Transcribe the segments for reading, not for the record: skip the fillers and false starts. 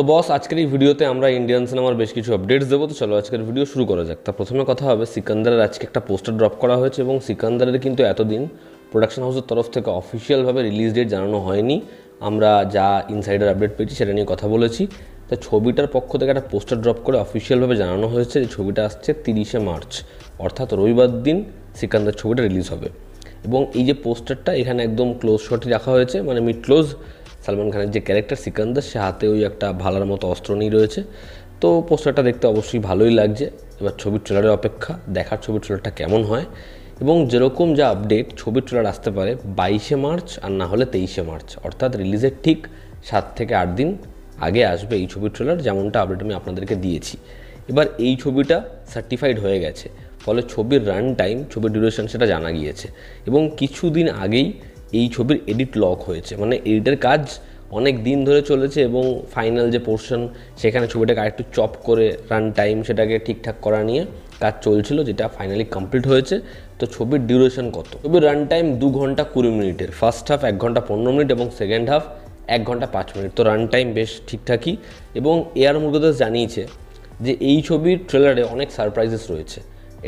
তো বস, আজকের এই ভিডিওতে আমরা ইন্ডিয়ান সিনেমার বেশ কিছু আপডেটস দেবো। তো চলো আজকের ভিডিও শুরু করা যাক। তা প্রথমে কথা হবে, সিকান্দারের আজকে একটা পোস্টার ড্রপ করা হয়েছে এবং সিকান্দারের কিন্তু এতদিন প্রোডাকশন হাউসের তরফ থেকে অফিসিয়ালভাবে রিলিজ ডেট জানানো হয়নি। আমরা যা ইনসাইডার আপডেট পেয়েছি সেটা নিয়ে কথা বলেছি। তা ছবিটার পক্ষ থেকে একটা পোস্টার ড্রপ করে অফিসিয়ালভাবে জানানো হয়েছে যে ছবিটা আসছে 30শে মার্চ, অর্থাৎ রবিবার দিন সিকান্দার ছবিটা রিলিজ হবে। এবং এই যে পোস্টারটা, এখানে একদম ক্লোজ শটই রাখা হয়েছে, মানে মিড ক্লোজ। সালমান খানের যে ক্যারেক্টার সিকান্দার, সে হাতে ওই একটা ভালার মতো অস্ত্র নিয়ে রয়েছে। তো পোস্টারটা দেখতে অবশ্যই ভালোই লাগছে। এবার ছবির ট্রেলারের অপেক্ষা, দেখার ছবির ট্রেলারটা কেমন হয়। এবং যেরকম যা আপডেট, ছবির ট্রেলার আসতে পারে 22শে মার্চ আর না হলে 23শে মার্চ, অর্থাৎ রিলিজের ঠিক 7 থেকে 8 দিন আগে আসবে এই ছবির ট্রেলার, যেমনটা আপডেট আমি আপনাদেরকে দিয়েছি। এবার এই ছবিটা সার্টিফাইড হয়ে গেছে, ফলে ছবির রান টাইম, ছবির ডিউরেশন সেটা জানা গিয়েছে। এবং কিছুদিন আগেই এই ছবির এডিট লক হয়েছে, মানে এডিটের কাজ অনেক দিন ধরে চলেছে এবং ফাইনাল যে পোর্শন, সেখানে ছবিটাকে আরেকটু চপ করে রান টাইম সেটাকে ঠিকঠাক করা নিয়ে কাজ চলছিল, যেটা ফাইনালি কমপ্লিট হয়েছে। তো ছবির ডিউরেশন কত? ছবির রান টাইম 2 ঘন্টা 20 মিনিটের। ফার্স্ট হাফ 1 ঘন্টা 15 মিনিট এবং সেকেন্ড হাফ 1 ঘন্টা 5 মিনিট। তো রান টাইম বেশ ঠিকঠাকই। এবং এআর মুরুগাদাস জানিয়েছে যে এই ছবির ট্রেলারে অনেক সারপ্রাইজেস রয়েছে।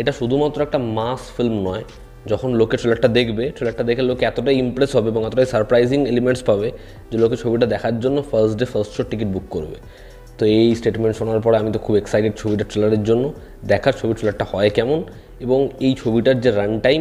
এটা শুধুমাত্র একটা মাস ফিল্ম নয়। যখন লোকে ট্রেলারটা দেখে লোকে এতটাই ইমপ্রেস হবে এবং এতটাই সারপ্রাইজিং এলিমেন্টস পাবে যে লোকে ছবিটা দেখার জন্য first day first show ticket book করবে। তো এই স্টেটমেন্ট শোনার পরে আমি তো খুব এক্সাইটেড ছবিটার ট্রেলারের জন্য, দেখার ছবির ট্রেলারটা হয় কেমন। এবং এই ছবিটার যে রান টাইম,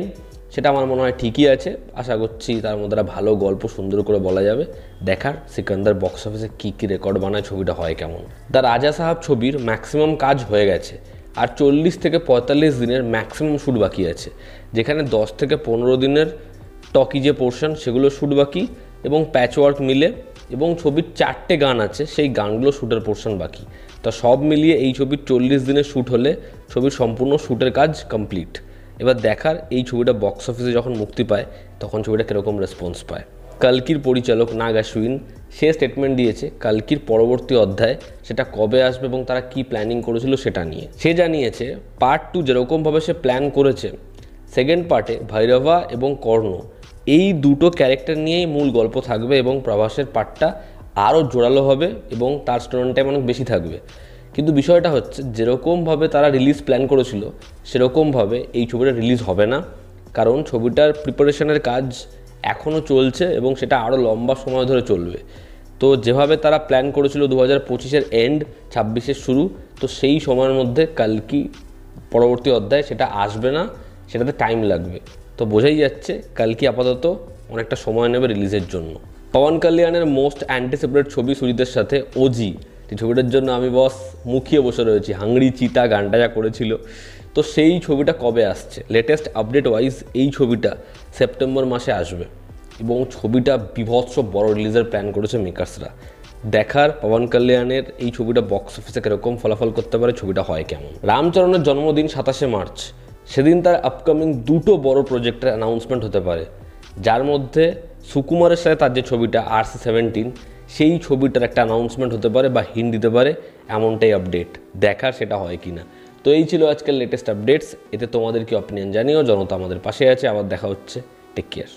সেটা আমার মনে হয় ঠিকই আছে। আশা করছি তার মধ্যে একটা ভালো গল্প সুন্দর করে বলা যাবে। দেখার সিকান্দার বক্স অফিসে কী কী রেকর্ড বানায়, ছবিটা হয় কেমন। দ্য রাজা সাহাব ছবির ম্যাক্সিমাম কাজ হয়ে গেছে, আর 40 থেকে 45 দিনের ম্যাক্সিমাম শ্যুট বাকি আছে, যেখানে 10 থেকে 15 দিনের টকি যে পোর্শন সেগুলো শ্যুট বাকি এবং প্যাচওয়ার্ক মিলে, এবং ছবির 4টে গান আছে, সেই গানগুলো শ্যুটের পোর্শন বাকি। তো সব মিলিয়ে এই ছবির 40 দিনের শ্যুট হলে ছবির সম্পূর্ণ শ্যুটের কাজ কমপ্লিট। এবার দেখার এই ছবিটা বক্স অফিসে যখন মুক্তি পায় তখন ছবিটা কীরকম রেসপন্স পায়। কালকির পরিচালক নাগ আশ্বিন সে স্টেটমেন্ট দিয়েছে কালকির পরবর্তী অধ্যায় সেটা কবে আসবে এবং তারা কি প্ল্যানিং করেছিল সেটা নিয়ে। সে জানিয়েছে পার্ট 2 যেরকমভাবে সে প্ল্যান করেছে, সেকেন্ড পার্টে ভৈরবা এবং কর্ণ এই দুটো ক্যারেক্টার নিয়েই মূল গল্প থাকবে এবং প্রভাসের পার্টটা আরও জোরালো হবে এবং তার স্টোরি টাইম অনেক বেশি থাকবে। কিন্তু বিষয়টা হচ্ছে, যেরকমভাবে তারা রিলিজ প্ল্যান করেছিল সেরকমভাবে এই ছবিটা রিলিজ হবে না, কারণ ছবিটার প্রিপারেশনের কাজ এখনও চলছে এবং সেটা আরও লম্বা সময় ধরে চলবে। তো যেভাবে তারা প্ল্যান করেছিল 2025-এর এন্ড 26-এর শুরু, তো সেই সময়ের মধ্যে কালকি পরবর্তী অধ্যায় সেটা আসবে না, সেটাতে টাইম লাগবে। তো বোঝাই যাচ্ছে কালকি আপাতত অনেকটা সময় নেবে রিলিজের জন্য। পবন কল্যাণের মোস্ট অ্যান্টিসিপেটেড ছবি সুজিতের সাথে ওজি, এই ছবিটার জন্য আমি বস মুখিয়ে বসে রয়েছি। হাংরি চিতা গানটা যা করেছিল, তো সেই ছবিটা কবে আসছে? লেটেস্ট আপডেট ওয়াইজ এই ছবিটা সেপ্টেম্বর মাসে আসবে এবং ছবিটা বিভৎস বড় রিলিজের প্ল্যান করেছে মেকার্সরা। দেখার পবন কল্যাণের এই ছবিটা বক্স অফিসে কীরকম ফলাফল করতে পারে, ছবিটা হয় কেমন। রামচরণের জন্মদিন 27শে মার্চ, সেদিন তার আপকামিং 2টো বড় প্রজেক্টের অ্যানাউন্সমেন্ট হতে পারে, যার মধ্যে সুকুমারের সাথে তার যে ছবিটা RC-17, সেই ছবিটার একটা অ্যানাউন্সমেন্ট হতে পারে বা হিন্ট দিতে পারে, এমনটাই আপডেট। দেখার সেটা হয় কি না। তো এই ছিল আজকের লেটেস্ট আপডেটস। এতে তোমাদের কি অপিনিয়ন জানিও। জনতা আমাদের পাশে আছে। আবার দেখা হচ্ছে। Take care.